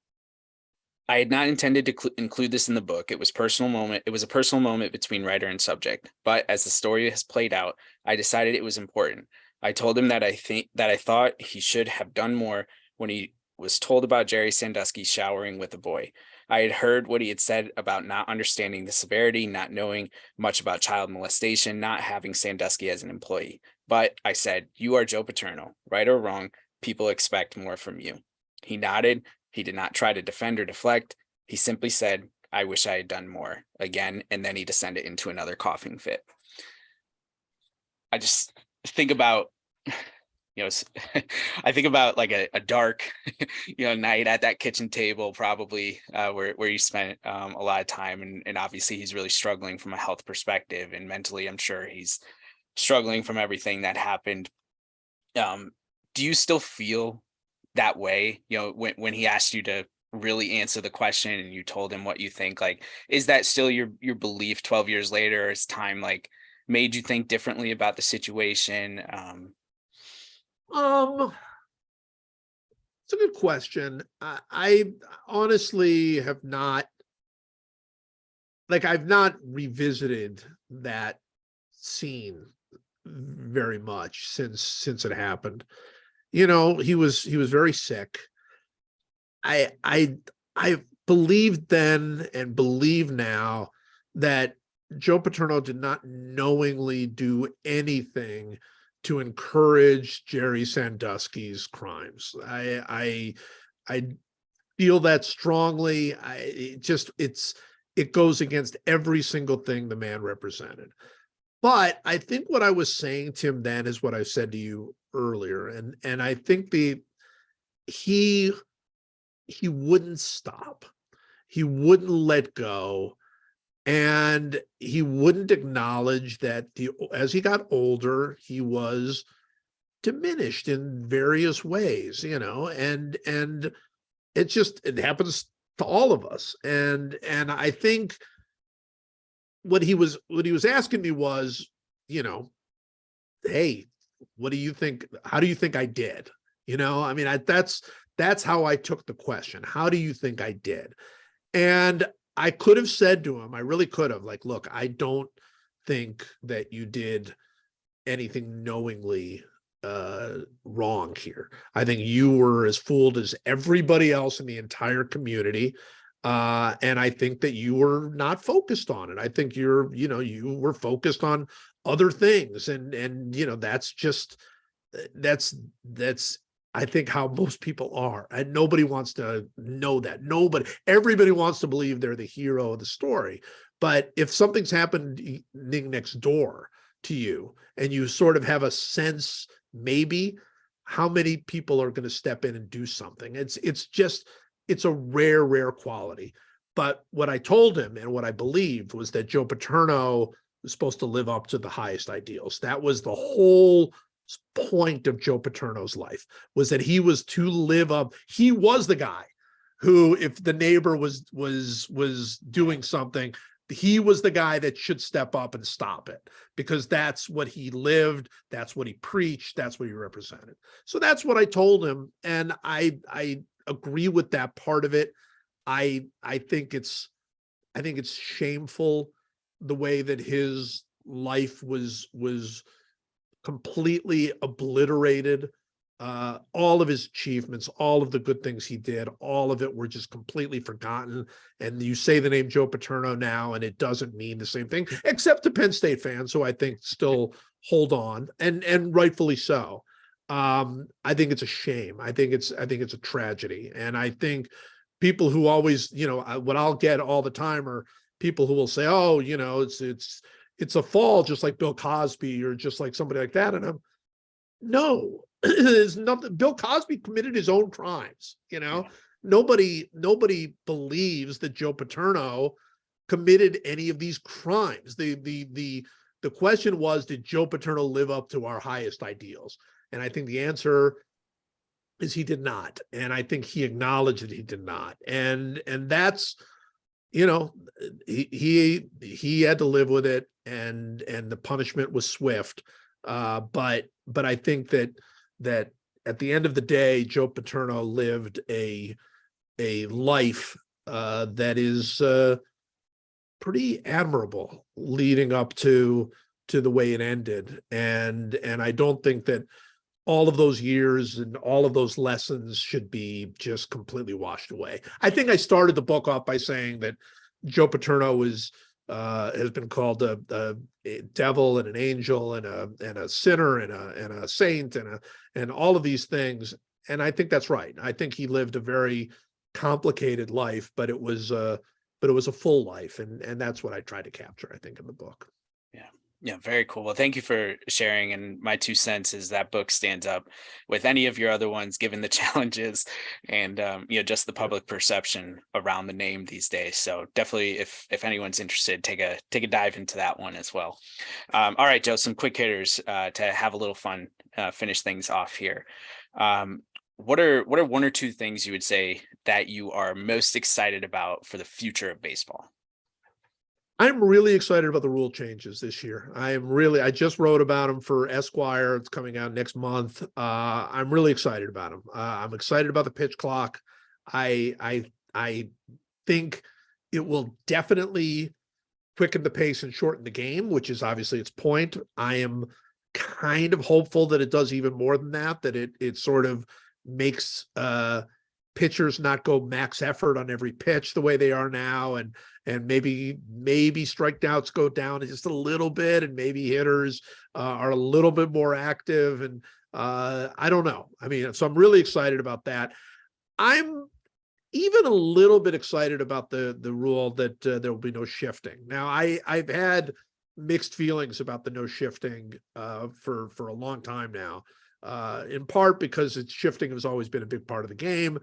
I had not intended to include this in the book. It was personal moment. It was a personal moment between writer and subject. But as the story has played out, I decided it was important. I told him that I thought he should have done more when he was told about Jerry Sandusky showering with a boy. I had heard what he had said about not understanding the severity, not knowing much about child molestation, not having Sandusky as an employee. But I said, "You are Joe Paterno. Right or wrong, people expect more from you." He nodded. He did not try to defend or deflect. He simply said, "I wish I had done more," again, and then he descended into another coughing fit. I just think about, I think about like a dark, night at that kitchen table, probably where you spent a lot of time. And obviously he's really struggling from a health perspective, and mentally, I'm sure he's struggling from everything that happened. Do you still feel that way, when he asked you to really answer the question and you told him what you think? Like, is that still your belief 12 years later? Has time like made you think differently about the situation? It's a good question. I honestly have not, I've not revisited that scene very much since it happened. He was very sick. I believed then and believe now that Joe Paterno did not knowingly do anything to encourage Jerry Sandusky's crimes. I feel that strongly. It goes against every single thing the man represented. But I think what I was saying to him then is what I said to you earlier, and I think he wouldn't stop. He wouldn't let go, and he wouldn't acknowledge that as he got older, he was diminished in various ways, and it happens to all of us. And I think what he was asking me was, hey, what do you think? How do you think I did? I mean, that's how I took the question. How do you think I did? And I could have said to him, I really could have, like, look, I don't think that you did anything knowingly wrong here. I think you were as fooled as everybody else in the entire community. And I think that you were not focused on it. I think you were focused on other things. And, that's I think how most people are. And nobody wants to know that. Everybody wants to believe they're the hero of the story. But if something's happening next door to you and you sort of have a sense, maybe, how many people are going to step in and do something? It's a rare quality. But what I told him and what I believed was that Joe Paterno was supposed to live up to the highest ideals. That was the whole point of Joe Paterno's life, was that he was to live up. He was the guy who, if the neighbor was doing something, he was the guy that should step up and stop it, because that's what he lived, that's what he preached, that's what he represented. So that's what I told him, and I agree with that part of it. I think it's shameful the way that his life was completely obliterated. All of his achievements, all of the good things he did, all of it were just completely forgotten. And you say the name Joe Paterno now, and it doesn't mean the same thing, except to Penn State fans, who I think still hold on, and rightfully so. I think it's a shame. I think it's a tragedy. And I think people who always, what I'll get all the time are people who will say, oh, it's a fall, just like Bill Cosby or just like somebody like that. And no, there's nothing. Bill Cosby committed his own crimes. Yeah. Nobody believes that Joe Paterno committed any of these crimes. The question was, did Joe Paterno live up to our highest ideals? And I think the answer is he did not. And I think he acknowledged that he did not. And that's, he had to live with it, and the punishment was swift. But I think that at the end of the day, Joe Paterno lived a life that is pretty admirable, leading up to the way it ended. And I don't think that all of those years and all of those lessons should be just completely washed away. I think I started the book off by saying that Joe Paterno has been called a devil and an angel and a sinner and a saint and all of these things. And I think that's right. I think he lived a very complicated life, but it was a full life. And that's what I tried to capture, I think, in the book. Yeah. Yeah, very cool. Well, thank you for sharing. And my 2 cents is that book stands up with any of your other ones, given the challenges and just the public perception around the name these days. So definitely, if anyone's interested, take a dive into that one as well. All right, Joe, some quick hitters to have a little fun, finish things off here. What are 1 or 2 things you would say that you are most excited about for the future of baseball? I'm really excited about the rule changes this year. I just wrote about them for Esquire. It's coming out next month. I'm really excited about them. I'm excited about the pitch clock. I think it will definitely quicken the pace and shorten the game, which is obviously its point. I am kind of hopeful that it does even more than that, that it sort of makes pitchers not go max effort on every pitch the way they are now, and maybe strikeouts go down just a little bit, and maybe hitters are a little bit more active. And I don't know. I mean, so I'm really excited about that. I'm even a little bit excited about the rule that there will be no shifting. Now, I've had mixed feelings about the no shifting for a long time now, in part because shifting has always been a big part of the game,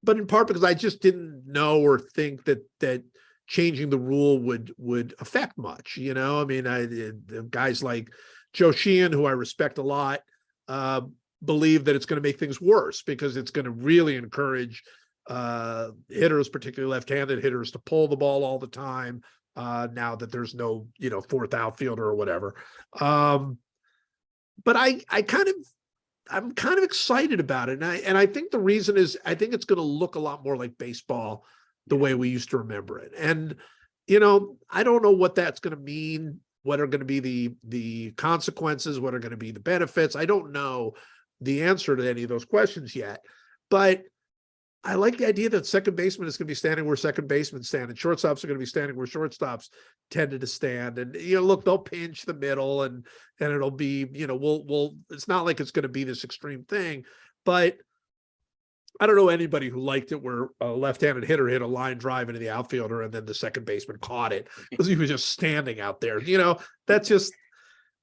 but in part because I just didn't know or think that changing the rule would affect much. I mean, the guys like Joe Sheehan, who I respect a lot, believe that it's going to make things worse, because it's going to really encourage hitters, particularly left-handed hitters, to pull the ball all the time, now that there's no fourth outfielder or whatever. But I'm kind of excited about it. And I think the reason is, I think it's going to look a lot more like baseball the way we used to remember it. And, I don't know what that's going to mean what are going to be the consequences, what are going to be the benefits. I don't know the answer to any of those questions yet, but I like the idea that second baseman is going to be standing where second basemen stand, and shortstops are going to be standing where shortstops tended to stand. And look, they'll pinch the middle, and it'll be, we'll. It's not like it's going to be this extreme thing, but I don't know anybody who liked it where a left-handed hitter hit a line drive into the outfielder, and then the second baseman caught it because he was just standing out there. That's just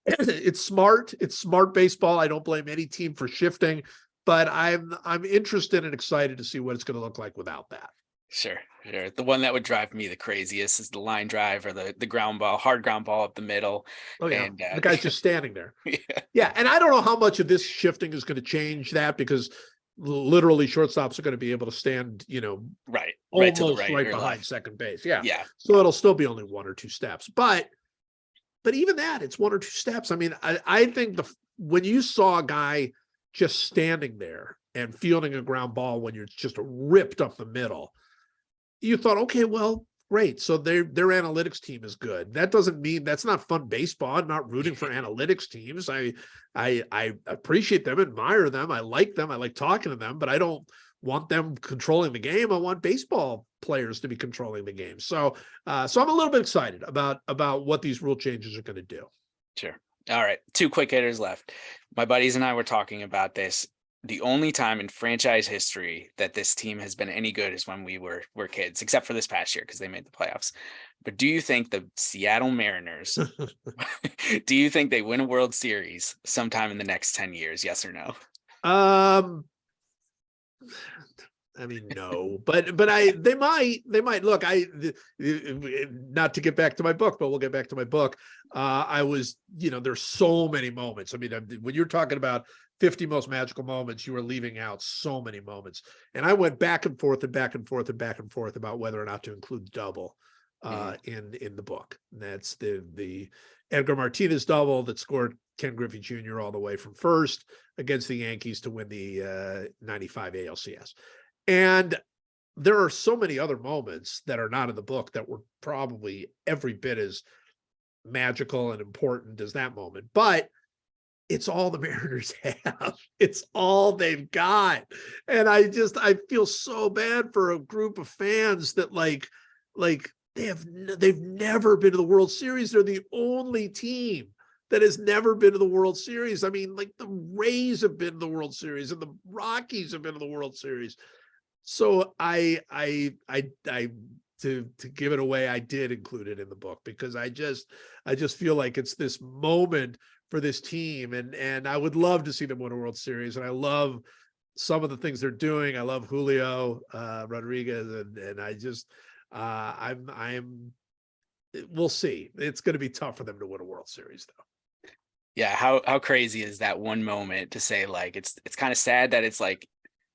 it's smart. It's smart baseball. I don't blame any team for shifting. But I'm interested and excited to see what it's going to look like without that. Sure. The one that would drive me the craziest is the line drive or the ground ball, hard ground ball up the middle. Oh yeah, And the guy's just standing there. yeah. Yeah, and I don't know how much of this shifting is going to change that, because literally shortstops are going to be able to stand, right almost to the right behind left. second base. Yeah. So it'll still be only 1 or 2 steps, but even that, it's 1 or 2 steps. I mean, I think when you saw a guy just standing there and fielding a ground ball when you're just ripped up the middle, you thought, okay, well, great. So their analytics team is good. That doesn't mean that's not fun baseball. I'm not rooting for analytics teams. I appreciate them, admire them. I like them. I like talking to them, but I don't want them controlling the game. I want baseball players to be controlling the game. So I'm a little bit excited about what these rule changes are going to do. Sure. All right. 2 quick hitters left. My buddies and I were talking about this. The only time in franchise history that this team has been any good is when we were kids, except for this past year because they made the playoffs. But do you think the Seattle Mariners, do you think they win a World Series sometime in the next 10 years? Yes or no? I mean, no, but they might look, not to get back to my book, but we'll get back to my book. There's so many moments. I mean, when you're talking about 50 most magical moments, you are leaving out so many moments. And I went back and forth and back and forth and back and forth about whether or not to include double in the book. And that's the Edgar Martinez double that scored Ken Griffey Jr. all the way from first against the Yankees to win the 95 ALCS. And there are so many other moments that are not in the book that were probably every bit as magical and important as that moment. But it's all the Mariners have. It's all they've got. And I feel so bad for a group of fans that they've never been to the World Series. They're the only team that has never been to the World Series. I mean, the Rays have been to the World Series and the Rockies have been to the World Series. So to give it away, I did include it in the book because I just feel like it's this moment for this team, and I would love to see them win a World Series. And I love some of the things they're doing. I love Julio Rodriguez, and I just we'll see. It's going to be tough for them to win a World Series, though. Yeah, how crazy is that one moment to say, it's kind of sad that it's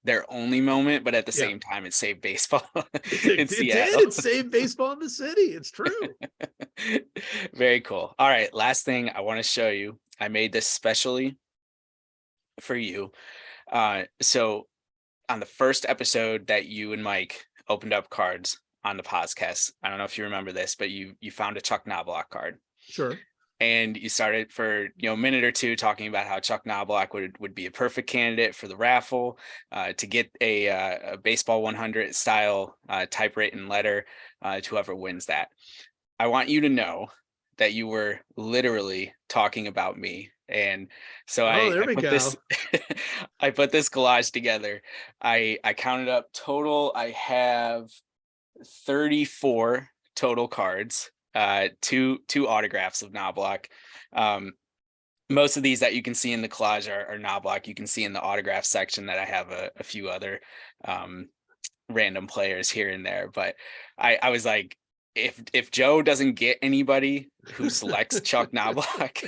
their only moment, but at the same time, it saved baseball in Seattle. It saved baseball in the city. It's true. Very cool. All right, last thing I want to show you. I made this specially for you. So on the first episode that you and Mike opened up cards on the podcast, I don't know if you remember this, but you found a Chuck Knobloch card. Sure. And you started for a minute or two talking about how Chuck Knobloch would be a perfect candidate for the raffle to get a baseball 100 style typewritten letter to whoever wins that. I want you to know that you were literally talking about me. And so I put this collage together. I counted up total. I have 34 total cards. Two autographs of Knobloch. Most of these that you can see in the collage are Knobloch. You can see in the autograph section that I have a few other random players here and there. But I was like, if Joe doesn't get anybody who selects Chuck Knobloch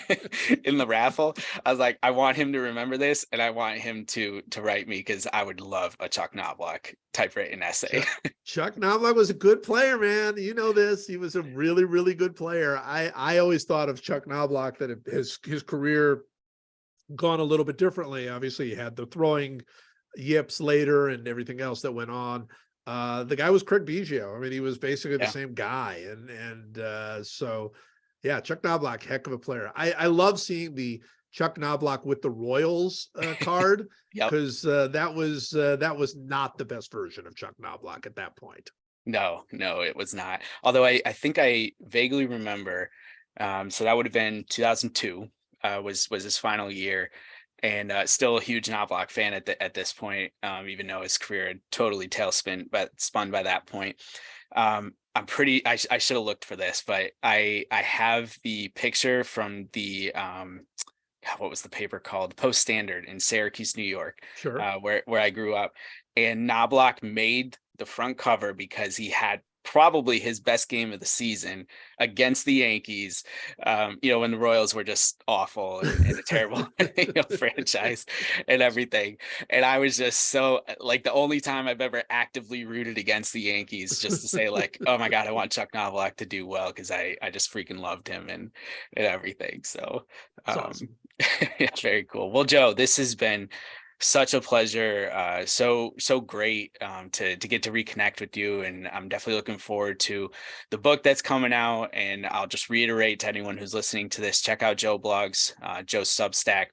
in the raffle, I was like, I want him to remember this, and I want him to write me, because I would love a Chuck Knobloch typewritten essay. Chuck Knobloch was a good player, man. You know this. He was a really, really good player. I always thought of Chuck Knobloch that his career gone a little bit differently. Obviously, he had the throwing yips later and everything else that went on. The guy was Craig Biggio. I mean, he was basically the same guy. And so Yeah, Chuck Knobloch, heck of a player. I love seeing the Chuck Knobloch with the Royals card, Yep. because that was not the best version of Chuck Knobloch at that point. No, it was not. Although I think I vaguely remember. So that would have been 2002. Was his final year, and still a huge Knobloch fan at this point. Even though his career had totally spun by that point. I'm pretty. I should have looked for this, but I have the picture from the God, what was the paper called? The Post Standard in Syracuse, New York, Sure. where I grew up. And Knobloch made the front cover because he had probably his best game of the season against the Yankees. When the Royals were just awful and a terrible franchise and everything. And I was just so like the only time I've ever actively rooted against the Yankees, just to say like, oh my God, I want Chuck Knobloch to do well because I just freaking loved him and everything. So It's awesome. yeah, very cool. Well, Joe, this has been such a pleasure. So great to get to reconnect with you, and I'm definitely looking forward to the book that's coming out. And I'll just reiterate to anyone who's listening to this: check out Joe Blogs, Joe's Substack.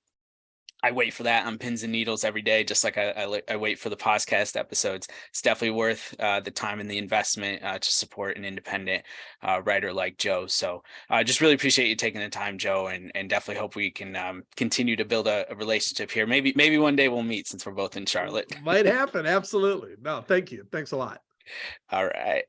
I wait for that on pins and needles every day, just like I wait for the podcast episodes. It's definitely worth the time and the investment to support an independent writer like Joe. So I just really appreciate you taking the time, Joe, and definitely hope we can continue to build a relationship here. Maybe one day we'll meet since we're both in Charlotte. Might happen. Absolutely. No, thank you. Thanks a lot. All right.